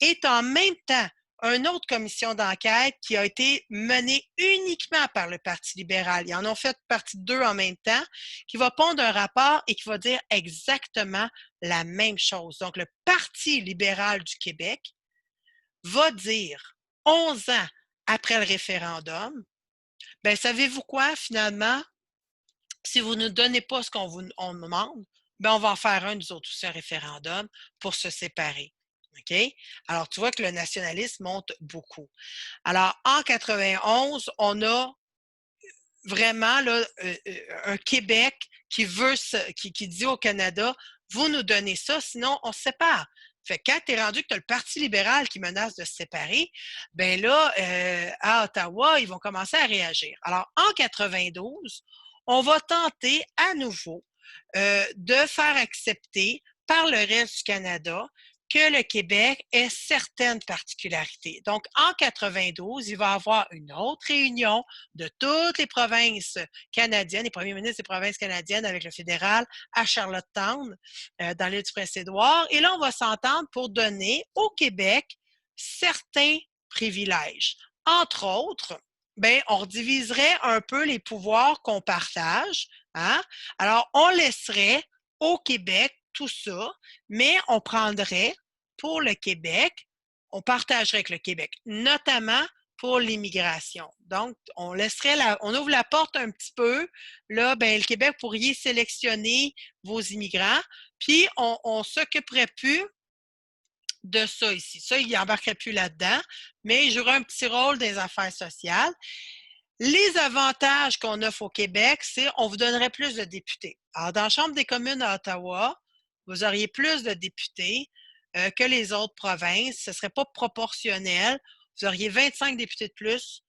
Et en même temps, une autre commission d'enquête qui a été menée uniquement par le Parti libéral. Ils en ont fait partie de 2 en même temps, qui va pondre un rapport et qui va dire exactement la même chose. Donc, le Parti libéral du Québec va dire 11 ans après le référendum, ben savez-vous quoi, finalement, si vous ne donnez pas ce on demande, ben on va en faire un, nous autres aussi, un référendum pour se séparer. OK? Alors, tu vois que le nationalisme monte beaucoup. Alors, en 91, on a vraiment là, un Québec qui veut qui dit au Canada, vous nous donnez ça, sinon on se sépare. Fait que quand tu es rendu que tu as le Parti libéral qui menace de se séparer, ben là, à Ottawa, ils vont commencer à réagir. Alors, en 92, on va tenter à nouveau de faire accepter par le reste du Canada que le Québec ait certaines particularités. Donc, en 92, il va y avoir une autre réunion de toutes les provinces canadiennes, les premiers ministres des provinces canadiennes avec le fédéral à Charlottetown, dans l'île du Prince-Édouard. Et là, on va s'entendre pour donner au Québec certains privilèges. Entre autres, ben, on rediviserait un peu les pouvoirs qu'on partage. Hein? Alors, on laisserait au Québec tout ça, mais on prendrait pour le Québec, on partagerait avec le Québec, notamment pour l'immigration. Donc, on ouvre la porte un petit peu. Là, ben, le Québec pourrait sélectionner vos immigrants, puis on s'occuperait plus de ça ici. Ça, il n'embarquerait plus là-dedans, mais il jouerait un petit rôle des affaires sociales. Les avantages qu'on offre au Québec, c'est on vous donnerait plus de députés. Alors, dans la Chambre des communes à Ottawa, vous auriez plus de députés que les autres provinces. Ce ne serait pas proportionnel. Vous auriez 25 députés de plus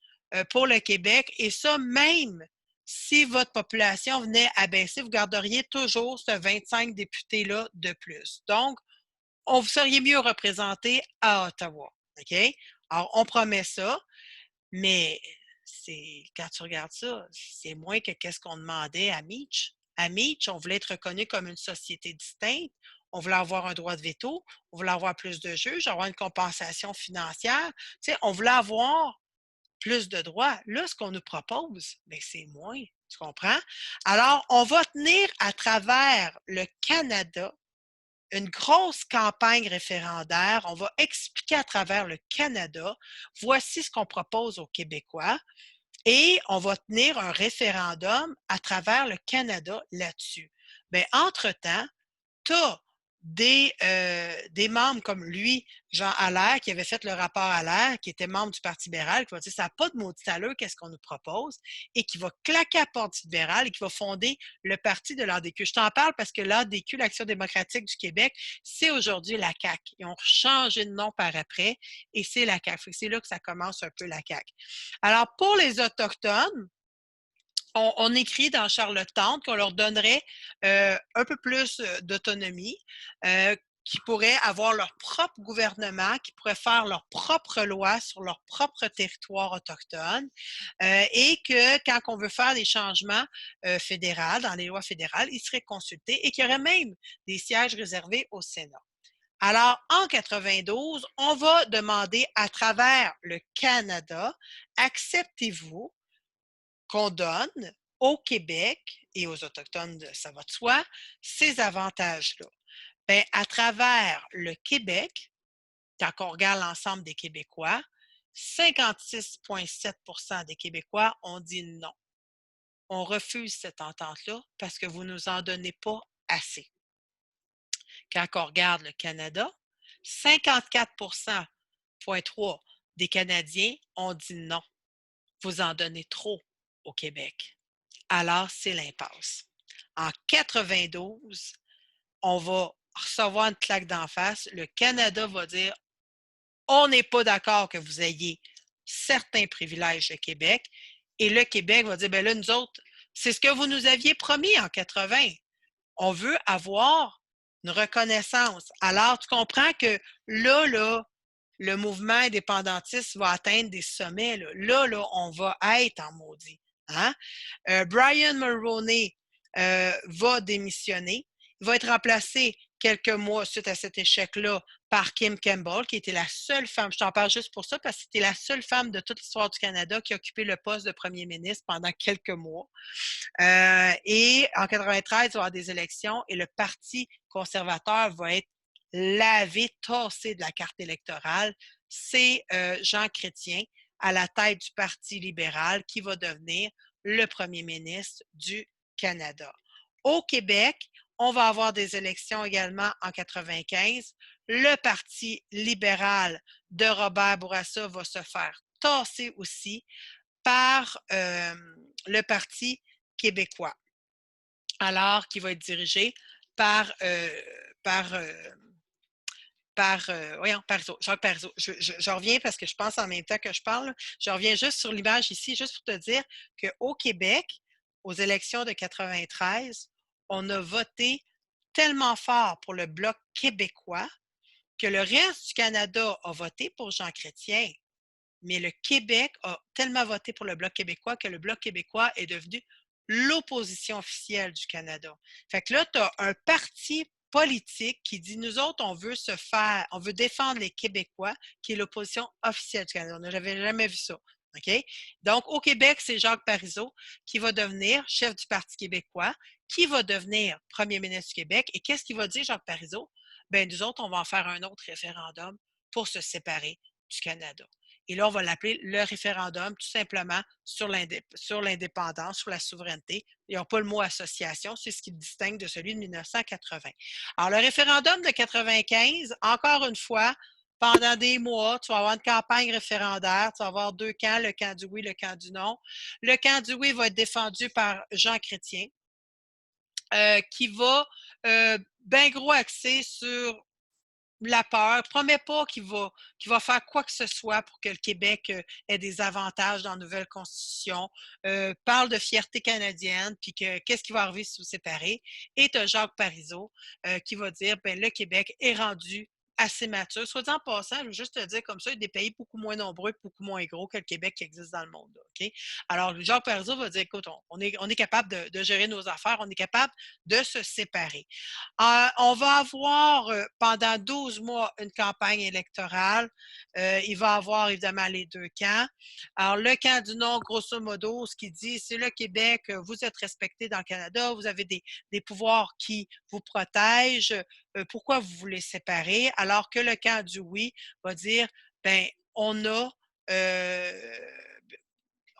pour le Québec. Et ça, même si votre population venait à baisser, vous garderiez toujours ce 25 députés-là de plus. Donc, on vous seriez mieux représenté à Ottawa. OK? Alors, on promet ça. Mais c'est quand tu regardes ça, c'est moins que qu'est-ce qu'on demandait à Meach. À Meach, on voulait être reconnu comme une société distincte, on voulait avoir un droit de veto, on voulait avoir plus de juges, avoir une compensation financière. Tu sais, on voulait avoir plus de droits. Là, ce qu'on nous propose, bien, c'est moins. Tu comprends? Alors, on va tenir à travers le Canada une grosse campagne référendaire. On va expliquer à travers le Canada, voici ce qu'on propose aux Québécois et on va tenir un référendum à travers le Canada là-dessus. Bien, entre-temps, tu as des membres comme lui, Jean Allaire, qui avait fait le rapport Allaire, qui était membre du Parti libéral, qui va dire ça n'a pas de maudit allure, qu'est-ce qu'on nous propose, et qui va claquer à la porte du libéral et qui va fonder le parti de l'ADQ. Je t'en parle parce que l'ADQ, l'Action démocratique du Québec, c'est aujourd'hui la CAQ. Ils ont changé de nom par après et c'est la CAQ. C'est là que ça commence un peu la CAQ. Alors, pour les Autochtones, on écrit dans Charlottetown qu'on leur donnerait un peu plus d'autonomie, qui pourraient avoir leur propre gouvernement, qui pourraient faire leurs propres lois sur leur propre territoire autochtone et que quand on veut faire des changements fédéraux, dans les lois fédérales, ils seraient consultés et qu'il y aurait même des sièges réservés au Sénat. Alors, en 92, on va demander à travers le Canada, acceptez-vous qu'on donne au Québec et aux Autochtones, ça va de soi, ces avantages-là. Bien, à travers le Québec, quand on regarde l'ensemble des Québécois, 56,7 des Québécois ont dit non. On refuse cette entente-là parce que vous ne nous en donnez pas assez. Quand on regarde le Canada, 54,3 des Canadiens ont dit non. Vous en donnez trop au Québec. Alors, c'est l'impasse. En 92, on va recevoir une claque d'en face. Le Canada va dire on n'est pas d'accord que vous ayez certains privilèges de Québec. Et le Québec va dire ben là, nous autres, c'est ce que vous nous aviez promis en 80. On veut avoir une reconnaissance. Alors, tu comprends que là, le mouvement indépendantiste va atteindre des sommets. Là, on va être en maudit. Hein? Brian Mulroney va démissionner. Il va être remplacé quelques mois suite à cet échec-là par Kim Campbell, qui était la seule femme, je t'en parle juste pour ça, parce que c'était la seule femme de toute l'histoire du Canada qui a occupé le poste de premier ministre pendant quelques mois. Et en 93, il va y avoir des élections et le Parti conservateur va être lavé, tassé de la carte électorale. C'est Jean Chrétien à la tête du Parti libéral qui va devenir le premier ministre du Canada. Au Québec, on va avoir des élections également en 95. Le Parti libéral de Robert Bourassa va se faire tasser aussi par le Parti québécois, alors qui va être dirigé par, par, voyons, Parizeau, Jacques Parizeau. Je reviens parce que je pense en même temps que je parle. Je reviens juste sur l'image ici, juste pour te dire qu'au Québec, aux élections de 93, on a voté tellement fort pour le Bloc québécois que le reste du Canada a voté pour Jean Chrétien. Mais le Québec a tellement voté pour le Bloc québécois que le Bloc québécois est devenu l'opposition officielle du Canada. Fait que là, tu as un parti politique qui dit nous autres, on veut défendre les Québécois, qui est l'opposition officielle du Canada. On n'avait jamais vu ça. OK? Donc, au Québec, c'est Jacques Parizeau qui va devenir chef du Parti québécois, qui va devenir premier ministre du Québec. Et qu'est-ce qu'il va dire, Jacques Parizeau? Ben, nous autres, on va en faire un autre référendum pour se séparer du Canada. Et là, on va l'appeler le référendum, tout simplement, sur l'indépendance, sur la souveraineté. Ils n'ont pas le mot association, c'est ce qui le distingue de celui de 1980. Alors, le référendum de 95, encore une fois, pendant des mois, tu vas avoir une campagne référendaire, tu vas avoir deux camps, le camp du oui, le camp du non. Le camp du oui va être défendu par Jean Chrétien, qui va bien gros axer sur la peur, promet pas qu'il va faire quoi que ce soit pour que le Québec ait des avantages dans la nouvelle constitution, parle de fierté canadienne, puis que qu'est-ce qui va arriver si vous séparez. Et tu as Jacques Parizeau qui va dire, ben le Québec est rendu assez mature. Soit dit en passant, je veux juste te dire comme ça, il y a des pays beaucoup moins nombreux, beaucoup moins gros que le Québec qui existe dans le monde. OK? Alors, Jacques Parizeau va dire, écoute, on est capable de gérer nos affaires, on est capable de se séparer. On va avoir pendant 12 mois une campagne électorale. Il va avoir évidemment les deux camps. Alors, le camp du Nord, grosso modo, ce qu'il dit, c'est le Québec, vous êtes respecté dans le Canada, vous avez des pouvoirs qui vous protègent. Pourquoi vous voulez séparer? Alors que le camp du oui va dire, ben, euh,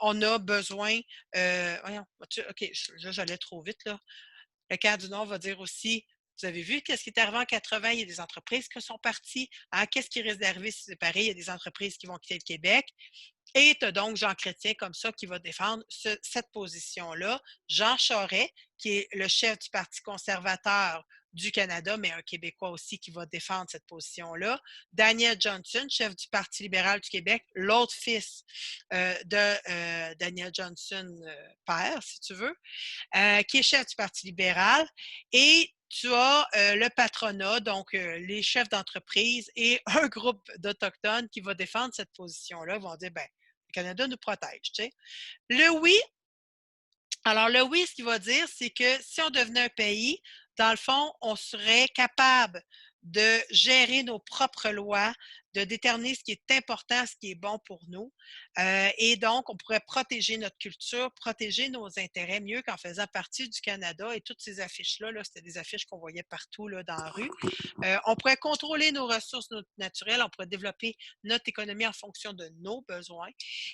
on a besoin. Voyons, OK, j'allais trop vite, là. Le camp du Nord va dire aussi, vous avez vu qu'est-ce qui est arrivé en 80, il y a des entreprises qui sont parties. Hein? Qu'est-ce qui risque d'arriver si c'est pareil? Il y a des entreprises qui vont quitter le Québec. Et tu as donc Jean Chrétien comme ça qui va défendre cette position-là. Jean Charest, qui est le chef du Parti conservateur du Canada, mais un Québécois aussi qui va défendre cette position-là. Daniel Johnson, chef du Parti libéral du Québec, l'autre fils de Daniel Johnson, père, si tu veux, qui est chef du Parti libéral. Et tu as le patronat, donc les chefs d'entreprise et un groupe d'Autochtones qui va défendre cette position-là, vont dire, ben, le Canada nous protège. Tu sais. Le oui, alors le oui, ce qu'il va dire, c'est que si on devenait un pays, dans le fond, on serait capable de gérer nos propres lois, de déterminer ce qui est important, ce qui est bon pour nous. Et donc, on pourrait protéger notre culture, protéger nos intérêts mieux qu'en faisant partie du Canada. Et toutes ces affiches-là, là, c'était des affiches qu'on voyait partout là, dans la rue. On pourrait contrôler nos ressources naturelles, on pourrait développer notre économie en fonction de nos besoins.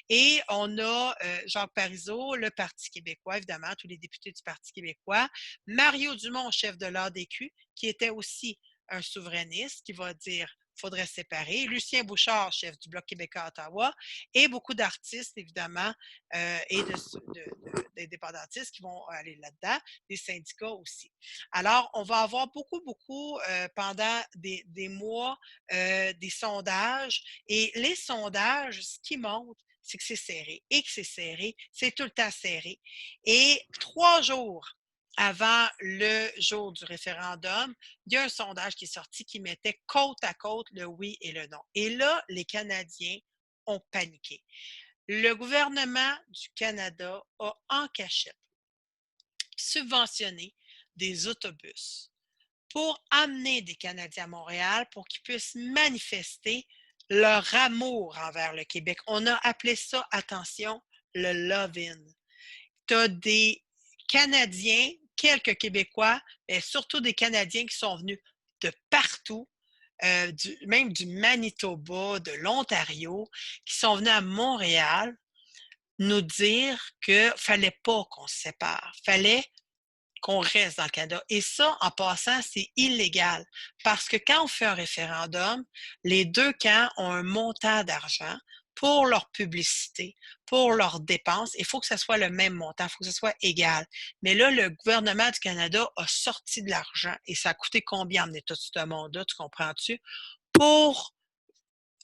Et on a Jacques Parizeau, le Parti québécois, évidemment, tous les députés du Parti québécois. Mario Dumont, chef de l'ADQ, qui était aussi un souverainiste, qui va dire faudrait séparer. Lucien Bouchard, chef du Bloc québécois à Ottawa, et beaucoup d'artistes, évidemment, et d'indépendantistes qui vont aller là-dedans, des syndicats aussi. Alors, on va avoir beaucoup, pendant des mois, des sondages. Et les sondages, ce qui montre, c'est que c'est serré. Et que c'est serré, c'est tout le temps serré. Et 3 jours avant le jour du référendum, il y a un sondage qui est sorti qui mettait côte à côte le oui et le non. Et là, les Canadiens ont paniqué. Le gouvernement du Canada a en cachette subventionné des autobus pour amener des Canadiens à Montréal pour qu'ils puissent manifester leur amour envers le Québec. On a appelé ça, attention, le love-in. Tu as des Canadiens, quelques Québécois, mais surtout des Canadiens qui sont venus de partout, même du Manitoba, de l'Ontario, qui sont venus à Montréal nous dire qu'il ne fallait pas qu'on se sépare, fallait qu'on reste dans le Canada. Et ça, en passant, c'est illégal. Parce que quand on fait un référendum, les deux camps ont un montant d'argent pour leur publicité, pour leurs dépenses. Il faut que ce soit le même montant, il faut que ce soit égal. Mais là, le gouvernement du Canada a sorti de l'argent et ça a coûté combien amener tout ce monde-là, tu comprends-tu? Pour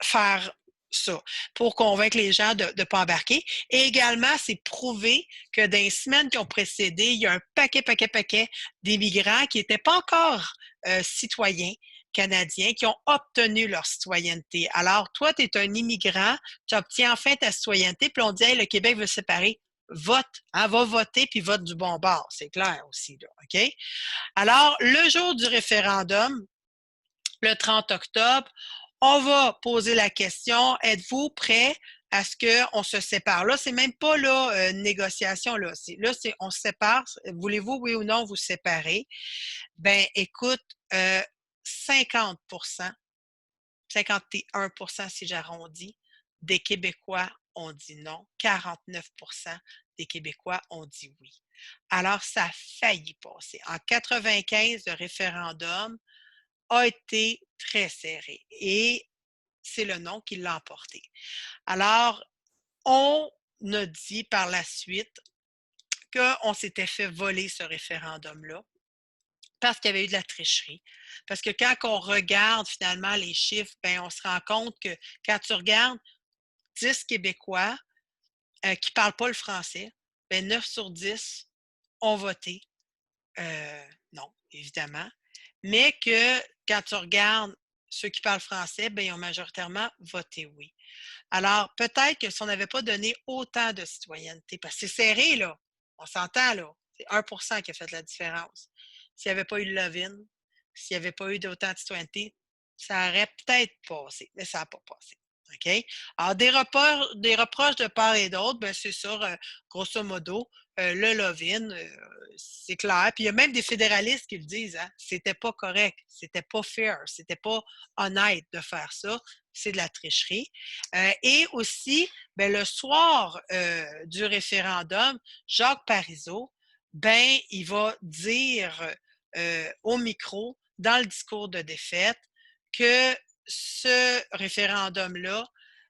faire ça, pour convaincre les gens de ne pas embarquer. Et également, c'est prouvé que dans les semaines qui ont précédé, il y a un paquet d'immigrants qui n'étaient pas encore citoyens canadiens qui ont obtenu leur citoyenneté. Alors, toi, tu es un immigrant, tu obtiens enfin ta citoyenneté, puis on dit, hey, le Québec veut se séparer. Vote, hein, va voter, puis vote du bon bord. C'est clair aussi, là, OK? Alors, le jour du référendum, le 30 octobre, on va poser la question, êtes-vous prêts à ce qu'on se sépare? Là, c'est même pas là, une négociation, là, c'est on se sépare. Voulez-vous, oui ou non, vous séparer? Ben, écoute, 50 51 si j'arrondis, des Québécois ont dit non. 49 des Québécois ont dit oui. Alors, ça a failli passer. En 95, le référendum a été très serré et c'est le non qui l'a emporté. Alors, on a dit par la suite qu'on s'était fait voler ce référendum-là parce qu'il y avait eu de la tricherie. Parce que quand on regarde finalement les chiffres, ben, on se rend compte que quand tu regardes 10 Québécois qui ne parlent pas le français, ben 9 sur 10 ont voté non, évidemment. Mais que quand tu regardes ceux qui parlent français, ben, ils ont majoritairement voté oui. Alors, peut-être que si on n'avait pas donné autant de citoyenneté, parce que c'est serré, là, on s'entend, là, c'est 1 qui a fait la différence. S'il n'y avait pas eu le love-in, s'il n'y avait pas eu d'autant de citoyenneté, ça aurait peut-être passé, mais ça n'a pas passé. OK? Alors, des reproches de part et d'autre, ben, c'est ça, grosso modo, le love-in, c'est clair. Puis il y a même des fédéralistes qui le disent, hein, c'était pas correct, c'était pas fair, c'était pas honnête de faire ça, c'est de la tricherie. Et aussi, ben, le soir du référendum, Jacques Parizeau, ben, il va dire au micro, dans le discours de défaite, que ce référendum-là,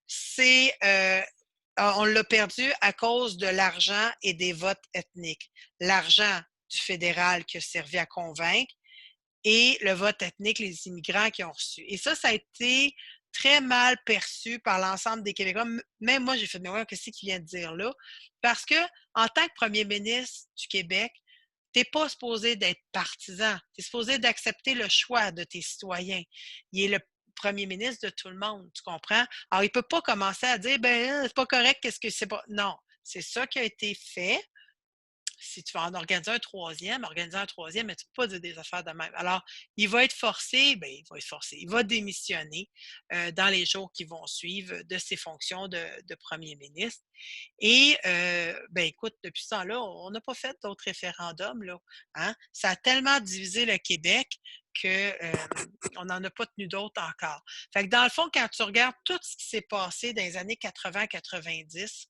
c'est on l'a perdu à cause de l'argent et des votes ethniques. L'argent du fédéral qui a servi à convaincre et le vote ethnique, les immigrants qui ont reçu. Et ça a été très mal perçu par l'ensemble des Québécois. Même moi, j'ai fait, mais ouais, qu'est-ce qu'il vient de dire là? Parce que, en tant que premier ministre du Québec, tu n'es pas supposé d'être partisan. Tu es supposé d'accepter le choix de tes citoyens. Il est le premier ministre de tout le monde, tu comprends? Alors, il ne peut pas commencer à dire, ben, c'est pas correct, qu'est-ce que c'est pas. Non, c'est ça qui a été fait. Si tu vas en organiser un troisième, mais tu ne peux pas dire des affaires de même. Alors, il va être forcé, bien, il va être forcé, il va démissionner dans les jours qui vont suivre de ses fonctions de premier ministre. Et, ben, écoute, depuis ce temps-là, on n'a pas fait d'autres référendums, là. Hein? Ça a tellement divisé le Québec qu'on n'en a pas tenu d'autres encore. Fait que dans le fond, quand tu regardes tout ce qui s'est passé dans les années 80-90,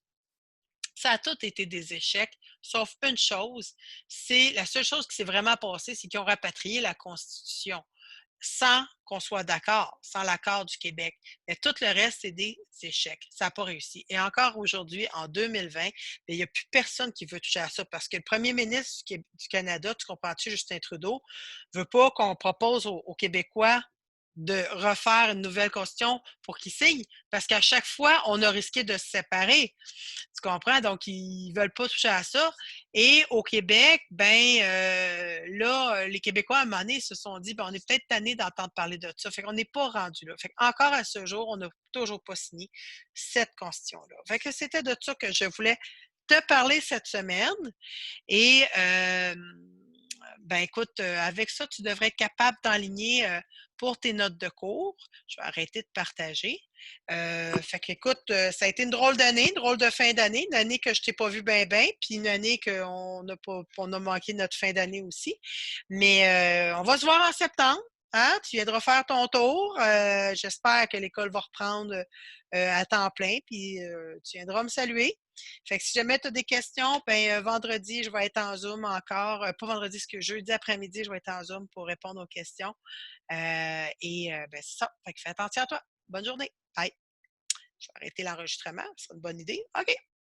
ça a tout été des échecs, sauf une chose, c'est la seule chose qui s'est vraiment passée, c'est qu'ils ont rapatrié la Constitution sans qu'on soit d'accord, sans l'accord du Québec. Mais tout le reste, c'est des échecs. Ça n'a pas réussi. Et encore aujourd'hui, en 2020, il n'y a plus personne qui veut toucher à ça parce que le premier ministre du Canada, tu comprends-tu, Justin Trudeau, ne veut pas qu'on propose aux Québécois de refaire une nouvelle constitution pour qu'ils signent, parce qu'à chaque fois, on a risqué de se séparer. Tu comprends? Donc, ils veulent pas toucher à ça. Et au Québec, ben là, les Québécois, à un moment donné, se sont dit, ben, on est peut-être tannés d'entendre parler de ça. Fait qu'on n'est pas rendu là. Fait encore à ce jour, on n'a toujours pas signé cette constitution-là. Fait que c'était de ça que je voulais te parler cette semaine. Et Ben écoute, avec ça, tu devrais être capable d'enligner pour tes notes de cours. Je vais arrêter de partager. Fait qu'écoute, ça a été une drôle d'année, une drôle de fin d'année, une année que je t'ai pas vu bien, bien, puis une année qu'on n'a pas, on a manqué notre fin d'année aussi. Mais on va se voir en septembre. Hein? Tu viendras faire ton tour. J'espère que l'école va reprendre à temps plein, puis tu viendras me saluer. Fait que si jamais tu as des questions, ben, vendredi, je vais être en Zoom encore. Pas vendredi, ce que jeudi après-midi, je vais être en Zoom pour répondre aux questions. Ben, c'est ça. Fait que fais attention à toi. Bonne journée. Bye. Je vais arrêter l'enregistrement. C'est une bonne idée. OK.